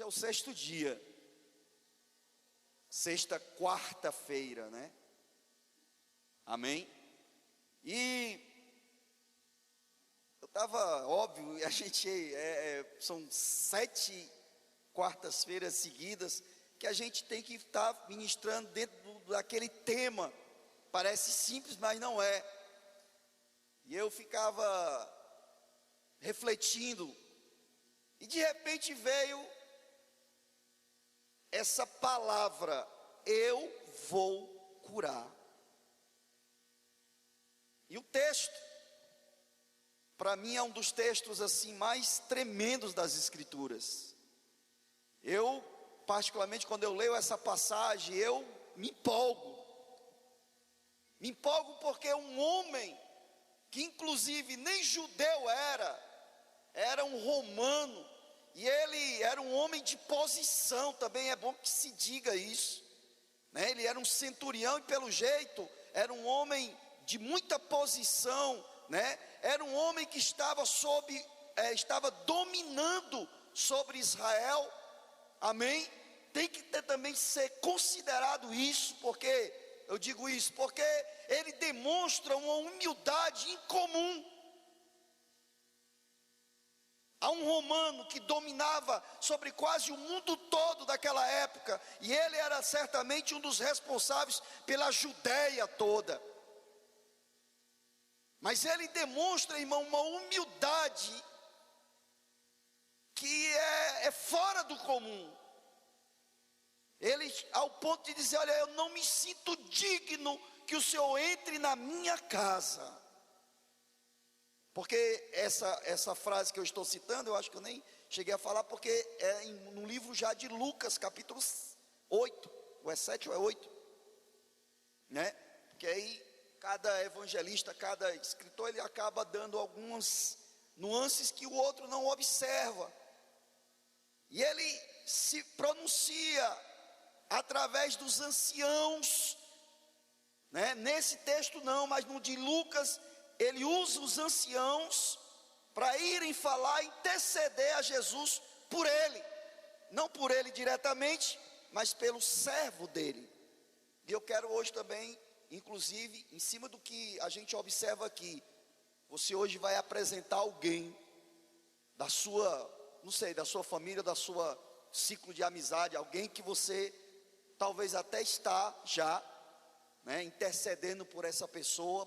Hoje é o sexto dia, sexta, quarta-feira, né? Amém? E eu estava, óbvio, a gente, são 7 quartas-feiras seguidas que a gente tem que estar ministrando dentro daquele tema. Parece simples, mas não é. E eu ficava refletindo, e de repente veio essa palavra: eu vou curar. E o texto, para mim, é um dos textos assim mais tremendos das Escrituras. Eu, particularmente, quando eu leio essa passagem, eu me empolgo. Me empolgo porque um homem que inclusive nem judeu era um romano, e ele era um homem de posição, também é bom que se diga isso, né? Ele era um centurião e pelo jeito era um homem de muita posição, né? Era um homem que estava dominando sobre Israel, amém? Tem que também ser considerado isso, porque eu digo isso porque ele demonstra uma humildade incomum. Há um romano que dominava sobre quase o mundo todo daquela época, e ele era certamente um dos responsáveis pela Judéia toda. Mas ele demonstra, irmão, uma humildade que é fora do comum. Ele, ao ponto de dizer: olha, eu não me sinto digno que o Senhor entre na minha casa. Porque essa frase que eu estou citando, eu acho que eu nem cheguei a falar, porque é no livro já de Lucas, capítulo 8, ou é 7 ou é 8, né? Porque aí cada evangelista, cada escritor, ele acaba dando algumas nuances que o outro não observa. E ele se pronuncia através dos anciãos, né? Nesse texto não, mas no de Lucas, ele usa os anciãos para irem falar, interceder a Jesus por ele, não por ele diretamente, mas pelo servo dele. E eu quero hoje também, inclusive, em cima do que a gente observa aqui, você hoje vai apresentar alguém da sua, não sei, da sua família, da sua ciclo de amizade, alguém que você talvez até está já, né, intercedendo por essa pessoa,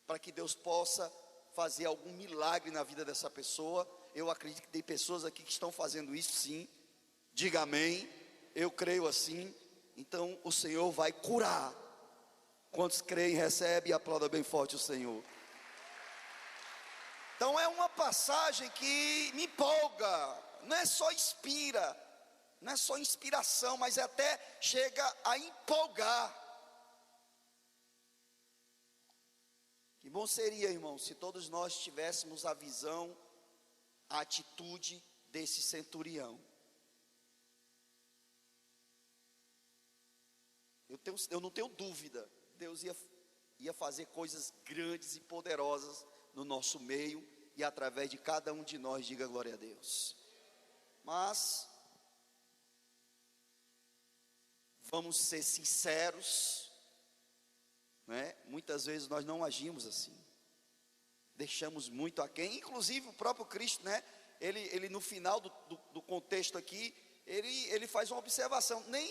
para que Deus possa fazer algum milagre na vida dessa pessoa. Eu acredito que tem pessoas aqui que estão fazendo isso, sim. Diga amém. Eu creio assim. Então o Senhor vai curar. Quantos creem, recebe e aplauda bem forte o Senhor. Então é uma passagem que me empolga. Não é só inspira, não é só inspiração, mas até chega a empolgar. Que bom seria, irmão, se todos nós tivéssemos a visão, a atitude desse centurião. Eu não tenho dúvida, Deus ia fazer coisas grandes e poderosas no nosso meio e através de cada um de nós. Diga glória a Deus. Mas vamos ser sinceros, né? Muitas vezes nós não agimos assim, deixamos muito aquém. Inclusive o próprio Cristo, né? Ele no final do contexto aqui, ele faz uma observação: nem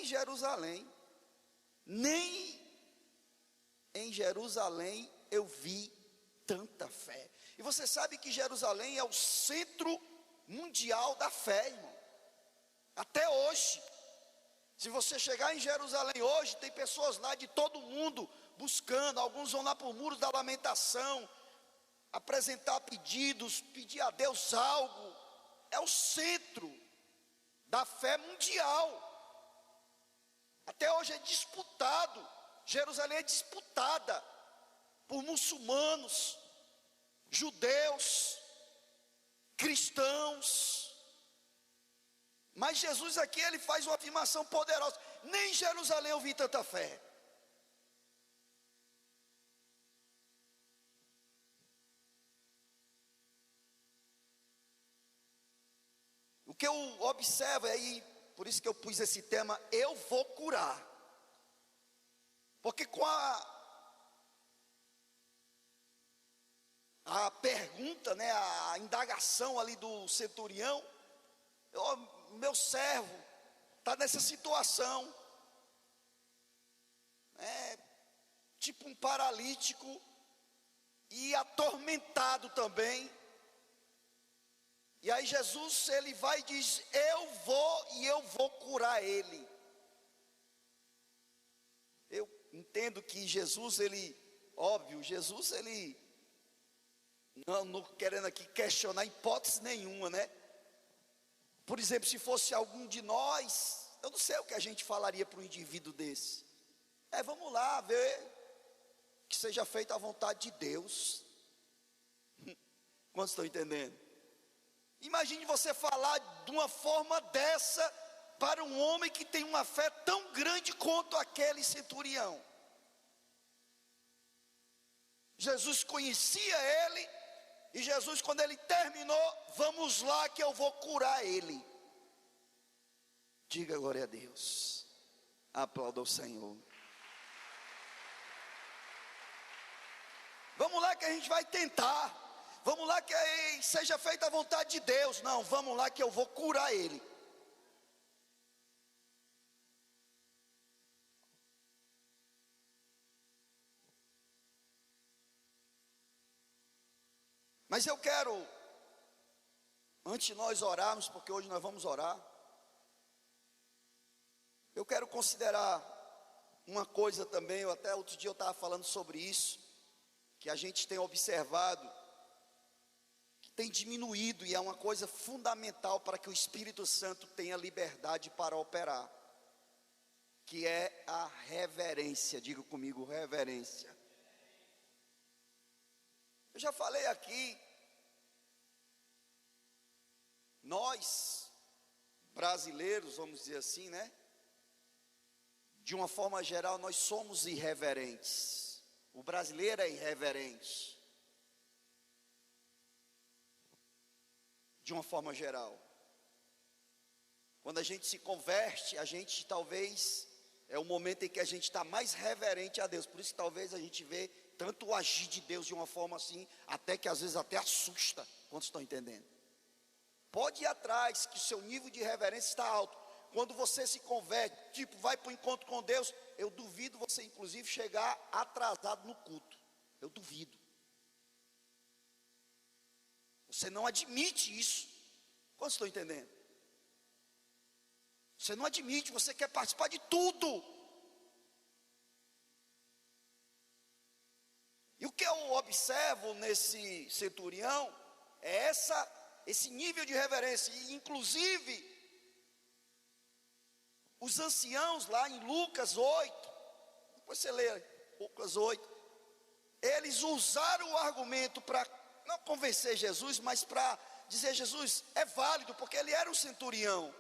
em Jerusalém eu vi tanta fé. E você sabe que Jerusalém é o centro mundial da fé, irmão. Até hoje, se você chegar em Jerusalém hoje, tem pessoas lá de todo mundo buscando. Alguns vão lá por muros da lamentação, apresentar pedidos, pedir a Deus algo. É o centro da fé mundial. Até hoje é disputado. Jerusalém é disputada por muçulmanos, judeus, cristãos. Mas Jesus aqui, ele faz uma afirmação poderosa: nem em Jerusalém eu vi tanta fé. O O que eu observo aí, por isso que eu pus esse tema, eu vou curar. Porque com a pergunta, né, a indagação ali do centurião, meu servo está nessa situação, tipo um paralítico e atormentado também. E aí Jesus, ele vai e diz, eu vou curar ele. Eu entendo que Jesus, ele não querendo aqui questionar hipótese nenhuma, né? Por exemplo, se fosse algum de nós, eu não sei o que a gente falaria para um indivíduo desse. Vamos lá ver que seja feita a vontade de Deus. Quantos estão entendendo? Imagine você falar de uma forma dessa para um homem que tem uma fé tão grande quanto aquele centurião. Jesus conhecia ele, e Jesus, quando ele terminou, vamos lá que eu vou curar ele. Diga glória a Deus. Aplauda o Senhor. Vamos lá que a gente vai tentar. Vamos lá que seja feita a vontade de Deus. Não, vamos lá que eu vou curar ele. Mas eu quero, antes de nós orarmos, porque hoje nós vamos orar, eu quero considerar uma coisa também. Até outro dia eu estava falando sobre isso, que a gente tem observado, que tem diminuído, e é uma coisa fundamental para que o Espírito Santo tenha liberdade para operar, que é a reverência. Diga comigo, reverência. Eu já falei aqui, nós, brasileiros, vamos dizer assim, né? De uma forma geral, nós somos irreverentes. O brasileiro é irreverente. De uma forma geral. Quando a gente se converte, a gente talvez, é o momento em que a gente está mais reverente a Deus. Por isso que talvez a gente vê tanto o agir de Deus de uma forma assim, até que às vezes até assusta. Quantos estão entendendo? Pode ir atrás, que o seu nível de reverência está alto. Quando você se converte, tipo, vai para o encontro com Deus, eu duvido você inclusive chegar atrasado no culto. Eu duvido. Você não admite isso. Quantos estão entendendo? Você não admite, você quer participar de tudo. E o que eu observo nesse centurião é esse nível de reverência. E inclusive os anciãos lá em Lucas 8, depois você lê Lucas 8, eles usaram o argumento para não convencer Jesus, mas para dizer, Jesus, é válido, porque ele era um centurião.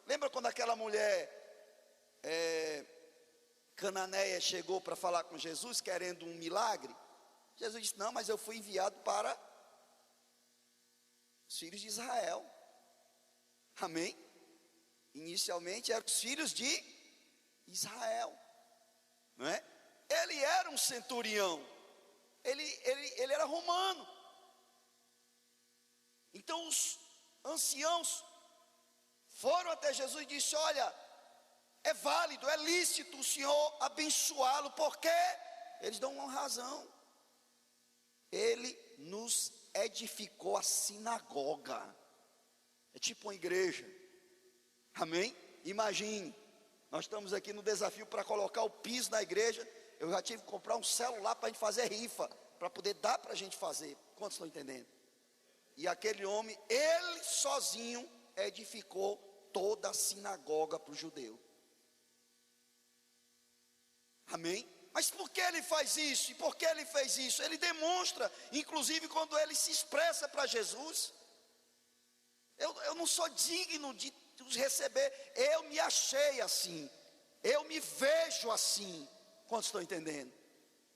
Lembra quando aquela mulher cananeia chegou para falar com Jesus, querendo um milagre? Jesus disse, não, mas eu fui enviado para os filhos de Israel. Amém? Inicialmente eram os filhos de Israel, não é? Ele era um centurião, ele era romano. Então os anciãos foram até Jesus e disse, olha, é válido, é lícito o Senhor abençoá-lo, porque eles dão uma razão. Ele nos edificou a sinagoga, é tipo uma igreja. Amém? Imagine, nós estamos aqui no desafio para colocar o piso na igreja. Eu já tive que comprar um celular para a gente fazer rifa, para poder dar para a gente fazer. Quantos estão entendendo? E aquele homem, ele sozinho edificou toda a sinagoga para o judeu. Amém? Mas por que ele faz isso? E por que ele fez isso? Ele demonstra, inclusive quando ele se expressa para Jesus, eu não sou digno de os receber, eu me achei assim, eu me vejo assim. Quantos estão entendendo?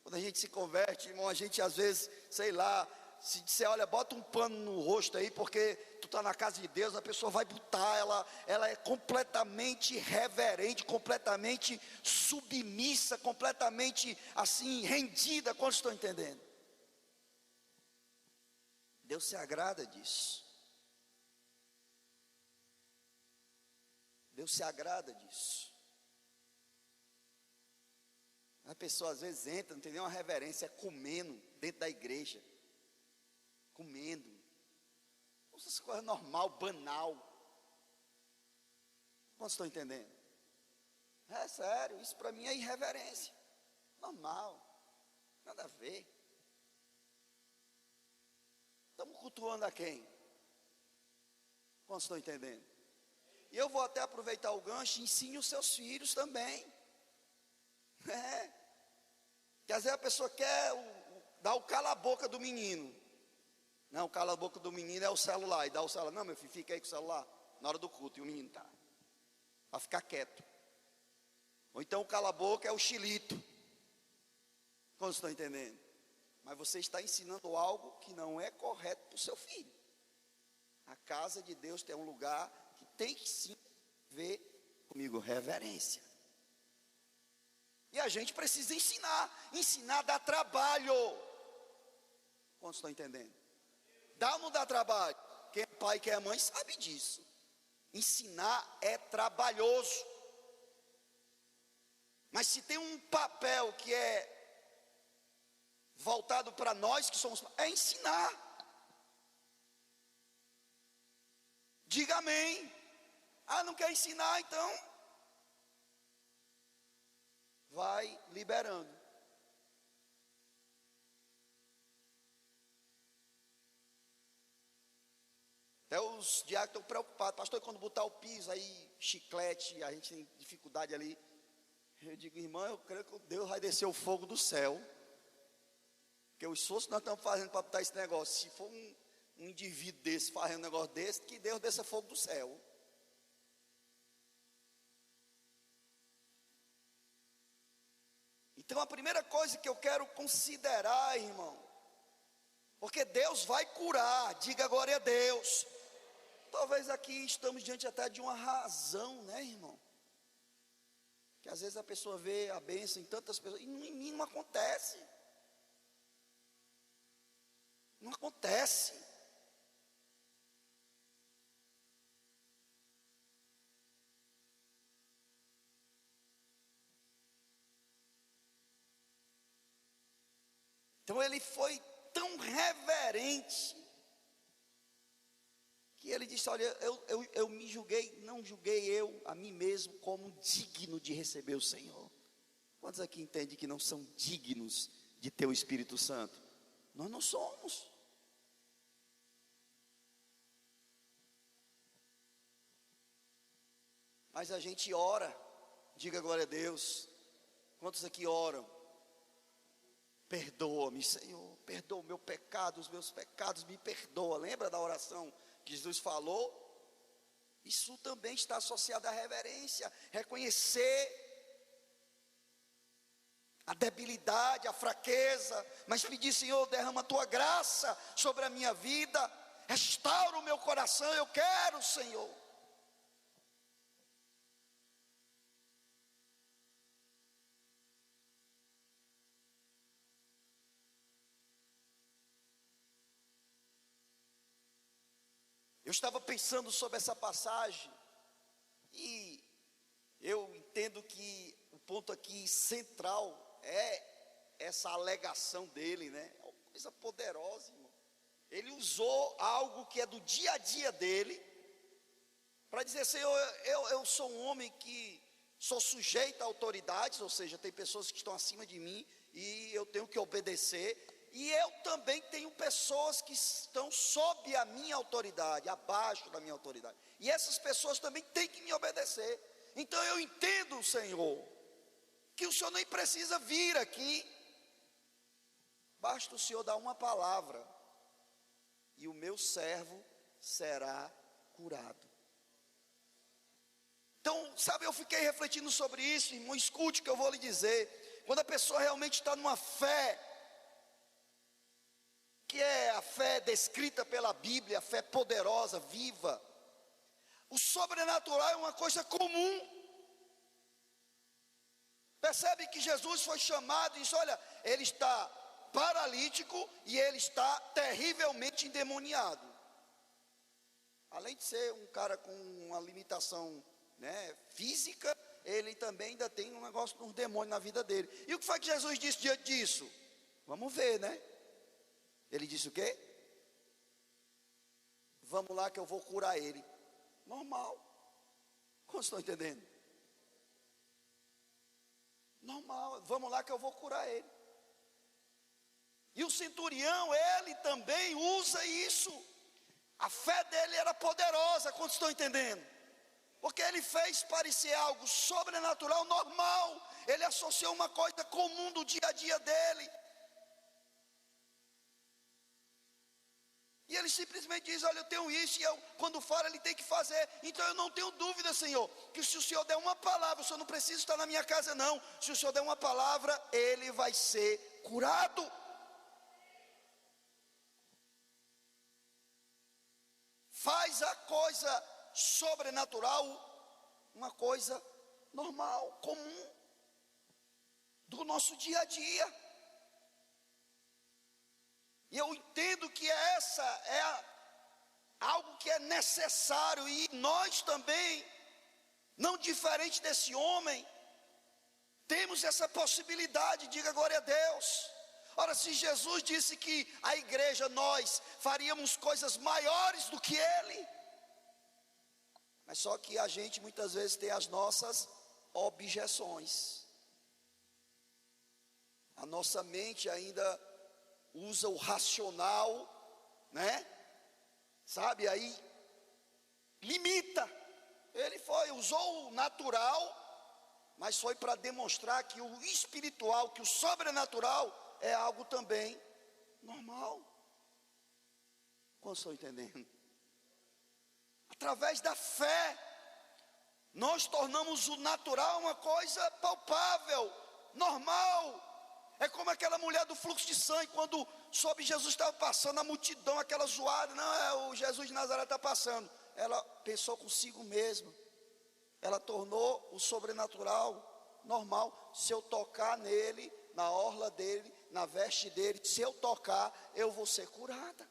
Quando a gente se converte, irmão, a gente às vezes, sei lá, se disser, olha, bota um pano no rosto aí, porque tu está na casa de Deus, a pessoa vai botar, ela é completamente reverente, completamente submissa, completamente assim, rendida. Quantos estão entendendo? Deus se agrada disso. Deus se agrada disso. A pessoa às vezes entra, não tem nenhuma reverência, comendo dentro da igreja. Comendo. Essas coisas normal, banal. Quantos estão entendendo? É sério, isso para mim é irreverência. Normal. Nada a ver. Estamos cultuando a quem? Quantos estão entendendo? E eu vou até aproveitar o gancho e ensine os seus filhos também. Que às vezes a pessoa quer dar o cala-boca do menino. Não, o cala-boca do menino é o celular. E dá o celular. Não, meu filho, fica aí com o celular na hora do culto. E o menino tá. Para ficar quieto. Ou então o cala-boca é o xilito. Como estão entendendo? Mas você está ensinando algo que não é correto para o seu filho. A casa de Deus tem um lugar que tem que sim ver comigo reverência. E a gente precisa ensinar. Ensinar dá trabalho. Como estão entendendo? Dá ou não dá trabalho? Quem é pai, quem é mãe sabe disso. Ensinar é trabalhoso. Mas se tem um papel que é voltado para nós que somos, é ensinar. Diga amém. Ah, não quer ensinar, então vai liberando. Até os diáconos estão preocupados. Pastor, quando botar o piso aí, chiclete, a gente tem dificuldade ali. Eu digo, irmão, eu creio que Deus vai descer o fogo do céu. Porque o esforço que nós estamos fazendo para botar esse negócio, se for um indivíduo desse fazendo um negócio desse, que Deus desça fogo do céu. Então a primeira coisa que eu quero considerar, irmão, porque Deus vai curar, diga glória a Deus. Talvez aqui estamos diante até de uma razão, né, irmão? Que às vezes a pessoa vê a bênção em tantas pessoas, e em mim não acontece. Não acontece. Então ele foi tão reverente, que ele disse, olha, eu me julguei, não julguei eu a mim mesmo como digno de receber o Senhor. Quantos aqui entendem que não são dignos de ter o Espírito Santo? Nós não somos. Mas a gente ora, diga glória a Deus. Quantos aqui oram? Perdoa-me, Senhor, perdoa o meu pecado, os meus pecados, me perdoa. Lembra da oração que Jesus falou? Isso também está associado à reverência, reconhecer a debilidade, a fraqueza, mas pedir, Senhor, derrama a tua graça sobre a minha vida, restaura o meu coração, eu quero, Senhor. Eu estava pensando sobre essa passagem, e eu entendo que o ponto aqui central é essa alegação dele, né? É uma coisa poderosa, irmão. Ele usou algo que é do dia a dia dele, para dizer, Senhor, eu sou um homem que sou sujeito a autoridades, ou seja, tem pessoas que estão acima de mim, e eu tenho que obedecer. E eu também tenho pessoas que estão sob a minha autoridade, abaixo da minha autoridade. E essas pessoas também têm que me obedecer. Então eu entendo, Senhor, que o Senhor nem precisa vir aqui. Basta o Senhor dar uma palavra, e o meu servo será curado. Então, sabe, eu fiquei refletindo sobre isso, irmão. Escute o que eu vou lhe dizer. Quando a pessoa realmente está numa fé que é a fé descrita pela Bíblia, a fé poderosa, viva. O sobrenatural é uma coisa comum. Percebe que Jesus foi chamado e disse: olha, ele está paralítico e ele está terrivelmente endemoniado. Além de ser um cara com uma limitação, né, física, ele também ainda tem um negócio, um demônio na vida dele. E o que foi que Jesus disse diante disso? Vamos ver, né? Ele disse o quê? Vamos lá que eu vou curar ele. Normal. Como estão entendendo? Normal. Vamos lá que eu vou curar ele. E o centurião, ele também usa isso. A fé dele era poderosa, quantos estão entendendo? Porque ele fez parecer algo sobrenatural, normal. Ele associou uma coisa comum do dia a dia dele. E ele simplesmente diz: olha, eu tenho isso, e eu, quando for, ele tem que fazer. Então eu não tenho dúvida, Senhor, que se o Senhor der uma palavra, o Senhor não precisa estar na minha casa, não. Se o Senhor der uma palavra, ele vai ser curado. Faz a coisa sobrenatural uma coisa normal, comum, do nosso dia a dia. E eu entendo que essa é algo que é necessário, e nós também, não diferente desse homem, temos essa possibilidade. Diga glória a Deus. Ora, se Jesus disse que a igreja, nós faríamos coisas maiores do que ele, mas só que a gente muitas vezes tem as nossas objeções. A nossa mente ainda usa o racional, né? Sabe, aí limita. Ele usou o natural, mas foi para demonstrar que o espiritual, que o sobrenatural é algo também normal. Como estão entendendo? Através da fé, nós tornamos o natural uma coisa palpável, normal. É como aquela mulher do fluxo de sangue, quando soube Jesus estava passando, a multidão, aquela zoada, não, é o Jesus de Nazaré está passando. Ela pensou consigo mesma, ela tornou o sobrenatural normal. Se eu tocar nele, na orla dele, na veste dele, se eu tocar, eu vou ser curada.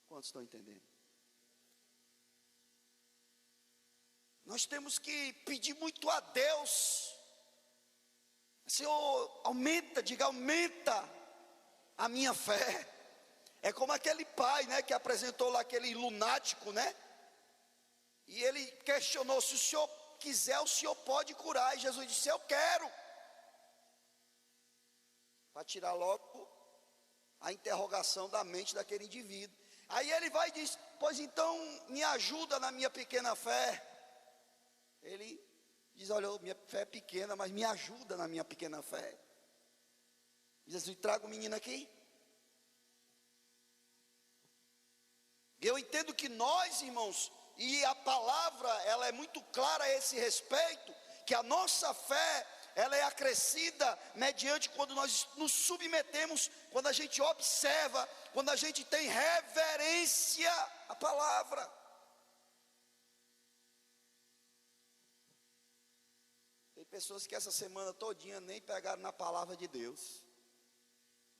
Quantos estão entendendo? Nós temos que pedir muito a Deus. Senhor, aumenta, diga, aumenta a minha fé. É como aquele pai, né, que apresentou lá aquele lunático, né? E ele questionou: se o senhor quiser, o senhor pode curar. E Jesus disse: eu quero. Para tirar logo a interrogação da mente daquele indivíduo. Aí ele vai e diz: pois então me ajuda na minha pequena fé. Ele diz: olha, minha fé é pequena, mas me ajuda na minha pequena fé. Jesus: traga o menino aqui. Eu entendo que nós, irmãos, e a palavra, ela é muito clara a esse respeito, que a nossa fé, ela é acrescida mediante quando nós nos submetemos, quando a gente observa, quando a gente tem reverência à palavra. Tem pessoas que essa semana todinha nem pegaram na palavra de Deus.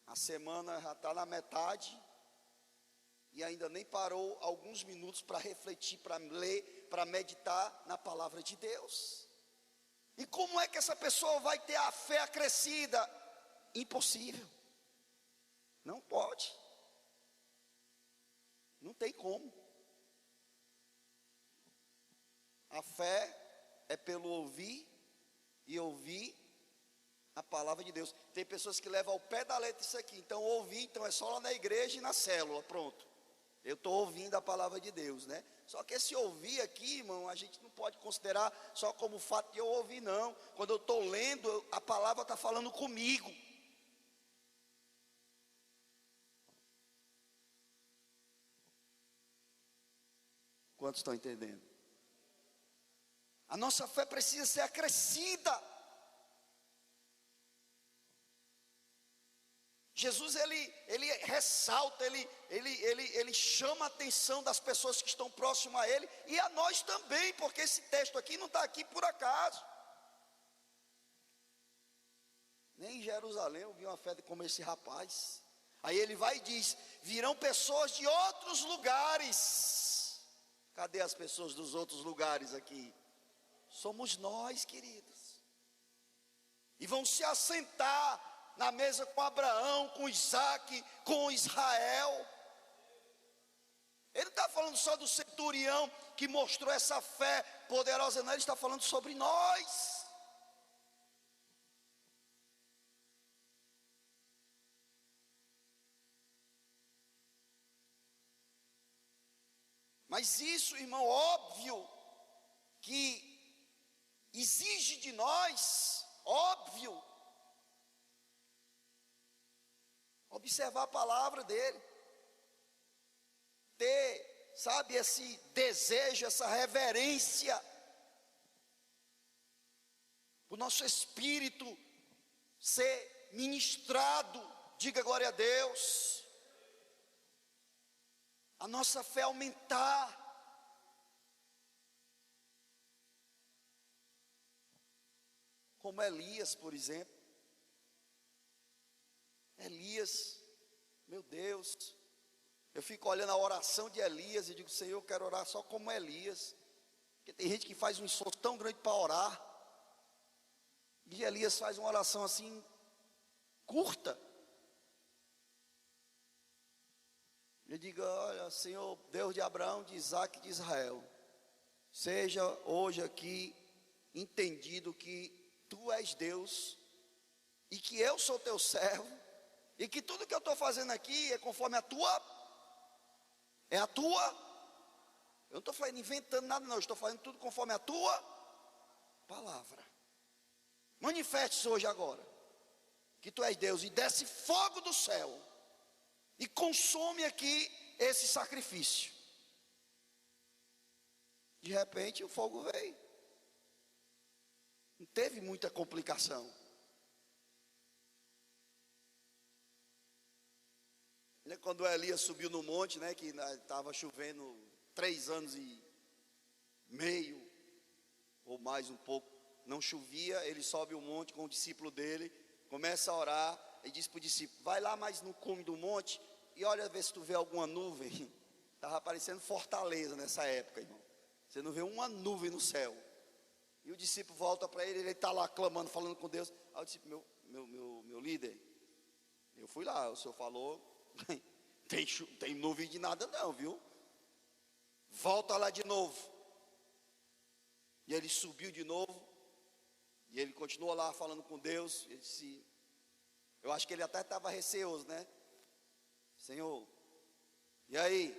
A semana já está na metade e ainda nem parou alguns minutos para refletir, para ler, para meditar na palavra de Deus. E como é que essa pessoa vai ter a fé acrescida? Impossível. Não pode. Não tem como. A fé é pelo ouvir e ouvir a palavra de Deus. Tem pessoas que levam ao pé da letra isso aqui. Então ouvir, então é só lá na igreja e na célula, pronto. Eu estou ouvindo a palavra de Deus, né? Só que esse ouvir aqui, irmão, a gente não pode considerar só como o fato de eu ouvir, não. Quando eu estou lendo, a palavra está falando comigo. Quantos estão entendendo? A nossa fé precisa ser acrescida. Jesus, ele ressalta, ele chama a atenção das pessoas que estão próximas a ele, e a nós também, porque esse texto aqui não está aqui por acaso. Nem em Jerusalém eu vi uma fé como esse rapaz. Aí ele vai e diz: virão pessoas de outros lugares. Cadê as pessoas dos outros lugares aqui? Somos nós, queridos. E vão se assentar na mesa com Abraão, com Isaac, com Israel. Ele não está falando só do centurião que mostrou essa fé poderosa, não, ele está falando sobre nós. Mas isso, irmão, óbvio que exige de nós, óbvio, observar a palavra dele, ter, sabe, esse desejo, essa reverência, o nosso espírito ser ministrado, diga glória a Deus, a nossa fé aumentar. Como Elias, por exemplo. Elias, meu Deus, eu fico olhando a oração de Elias e digo: Senhor, eu quero orar só como Elias, porque tem gente que faz um esforço tão grande para orar, e Elias faz uma oração assim, curta. Eu digo: olha, Senhor, Deus de Abraão, de Isaac e de Israel, seja hoje aqui entendido que Tu és Deus, e que eu sou Teu servo, e que tudo que eu estou fazendo aqui é conforme a tua, eu não estou inventando nada não, eu estou fazendo tudo conforme a tua palavra. Manifeste-se hoje agora, que tu és Deus, e desce fogo do céu, e consome aqui esse sacrifício. De repente o fogo veio, não teve muita complicação. Quando Elias subiu no monte, né, que estava chovendo 3 anos e meio, ou mais um pouco, não chovia, ele sobe o monte com o discípulo dele, começa a orar, e diz para o discípulo: vai lá mais no cume do monte, e olha ver se tu vê alguma nuvem. Estava parecendo Fortaleza nessa época, irmão, você não vê uma nuvem no céu, e o discípulo volta para ele está lá clamando, falando com Deus. Aí o discípulo: meu líder, eu fui lá, o senhor falou, tem nuvem de nada não, viu? Volta lá de novo. E ele subiu de novo, e ele continuou lá falando com Deus. Ele disse, eu acho que ele até estava receoso, né? Senhor, e aí?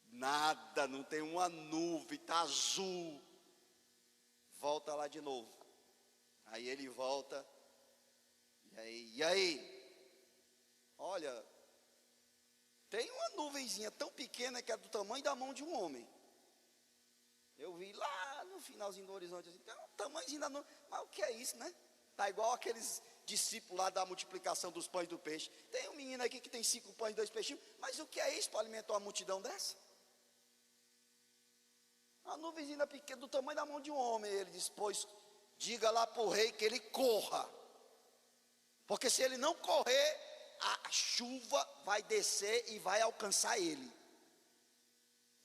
Nada, não tem uma nuvem, está azul. Volta lá de novo. Aí ele volta, e aí? Olha, tem uma nuvenzinha tão pequena que é do tamanho da mão de um homem. Eu vi lá no finalzinho do horizonte, assim, tem um tamanhozinho da nuvem. Mas o que é isso, né? Está igual aqueles discípulos lá da multiplicação dos pães do peixe. Tem um menino aqui que tem 5 pães e 2 peixinhos. Mas o que é isso para alimentar uma multidão dessa? Uma nuvenzinha pequena do tamanho da mão de um homem. Ele diz: pois diga lá para o rei que ele corra, porque se ele não correr, a chuva vai descer e vai alcançar ele.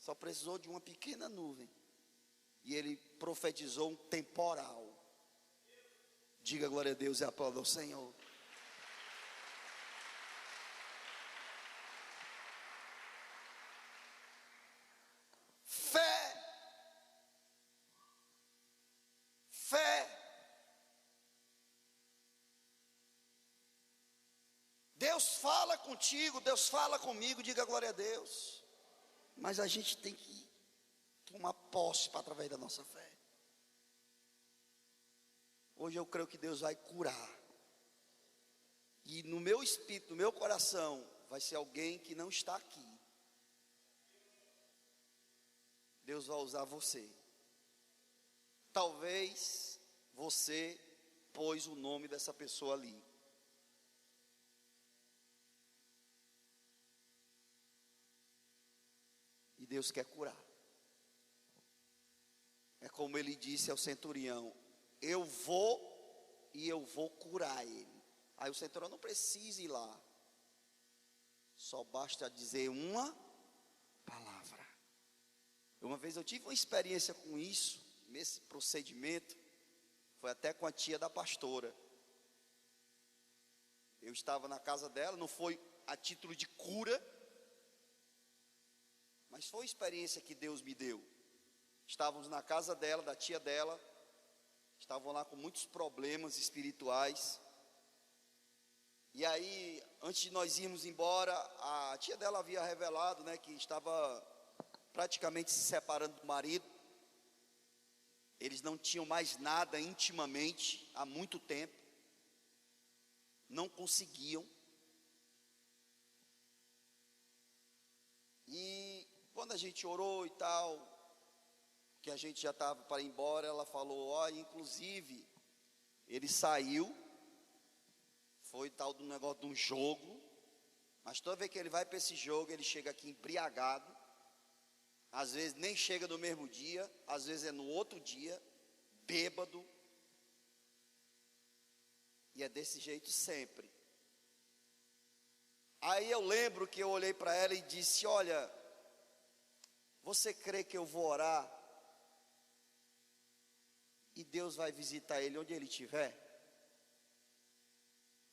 Só precisou de uma pequena nuvem, e ele profetizou um temporal. Diga glória a Deus e aplauda ao Senhor. Fé. Deus fala contigo, Deus fala comigo, diga glória a Deus. Mas a gente tem que tomar posse através da nossa fé. Hoje eu creio que Deus vai curar. E no meu espírito, no meu coração, vai ser alguém que não está aqui. Deus vai usar você. Talvez você pôs o nome dessa pessoa ali. E Deus quer curar. É como ele disse ao centurião: eu vou e eu vou curar ele. Aí o centurião não precisa ir lá. Só basta dizer uma palavra. Uma vez eu tive uma experiência com isso, nesse procedimento. Foi até com a tia da pastora. Eu estava na casa dela, não foi a título de cura, mas foi a experiência que Deus me deu. Estávamos na casa dela, da tia dela, estavam lá com muitos problemas espirituais. E aí, antes de nós irmos embora, a tia dela havia revelado, né, que estava praticamente se separando do marido. Eles não tinham mais nada intimamente há muito tempo. Não conseguiam. E quando a gente orou e tal, que a gente já estava para ir embora, ela falou: ó, inclusive, ele saiu, foi tal do negócio de um jogo, mas toda vez que ele vai para esse jogo, ele chega aqui embriagado. Às vezes nem chega no mesmo dia, às vezes é no outro dia, bêbado. E é desse jeito sempre. Aí eu lembro que eu olhei para ela e disse: olha, você crê que eu vou orar e Deus vai visitar ele onde ele estiver?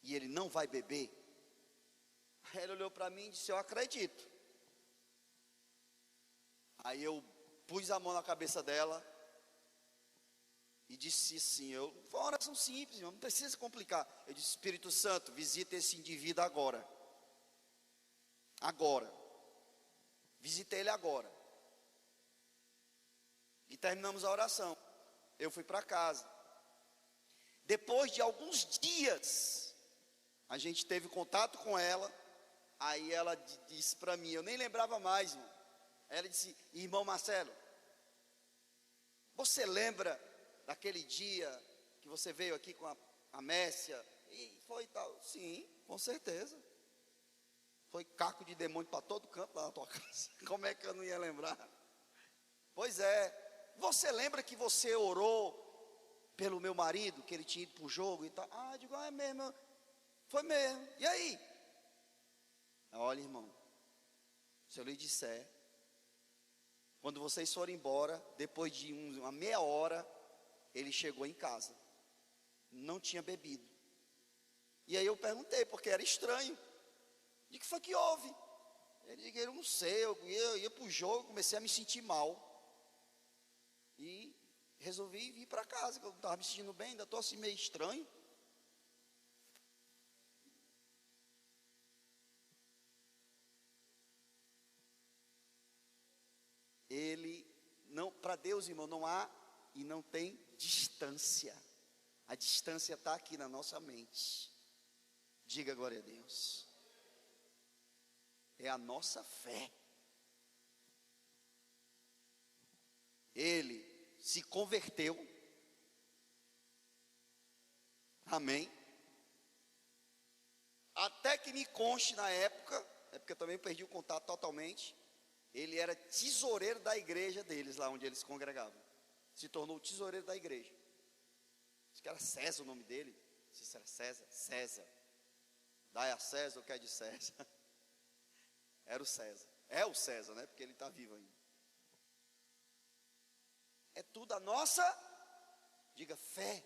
E ele não vai beber? Aí ele olhou para mim e disse: eu acredito. Aí eu pus a mão na cabeça dela e disse assim, foi uma oração simples, não precisa complicar. Eu disse: Espírito Santo, visita esse indivíduo agora. Agora. Visita ele agora. E terminamos a oração. Eu fui para casa. Depois de alguns dias, a gente teve contato com ela. Aí ela disse para mim, eu nem lembrava mais, irmão. Ela disse: irmão Marcelo, você lembra daquele dia que você veio aqui com a Messia? E foi tal. Sim, com certeza. Foi caco de demônio para todo canto lá na tua casa. Como é que eu não ia lembrar? Pois é. Você lembra que você orou pelo meu marido, que ele tinha ido para o jogo e tal? Ah, eu digo: é mesmo. Foi mesmo. E aí? Olha, irmão, se eu lhe disser, quando vocês forem embora, depois de uma meia hora, ele chegou em casa. Não tinha bebido. E aí eu perguntei, porque era estranho. E o que foi que houve? Ele disse: eu não sei, eu ia para o jogo, comecei a me sentir mal. E resolvi vir para casa, que eu não estava me sentindo bem, ainda estou assim meio estranho. Ele não, para Deus, irmão, não há e não tem distância. A distância está aqui na nossa mente. Diga glória a Deus. É a nossa fé. Ele se converteu. Amém. Até que me conste na época, é porque eu também perdi o contato totalmente. Ele era tesoureiro da igreja deles, lá onde eles congregavam. Se tornou tesoureiro da igreja. Acho que era César o nome dele. Não sei se era César. César. Dai a César o que é de César. Era o César. É o César, né? Porque ele está vivo ainda. É tudo a nossa, diga, fé.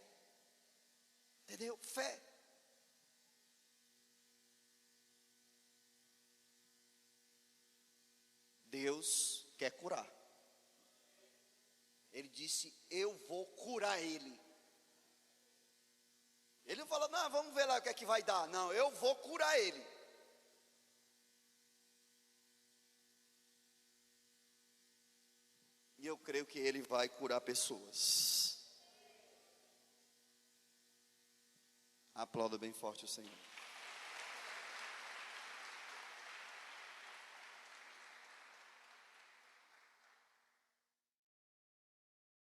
Entendeu? Fé. Deus quer curar. Ele disse: eu vou curar ele. Ele não falou: não, vamos ver lá o que é que vai dar. Não, eu vou curar ele. E eu creio que ele vai curar pessoas. Aplauda bem forte o Senhor.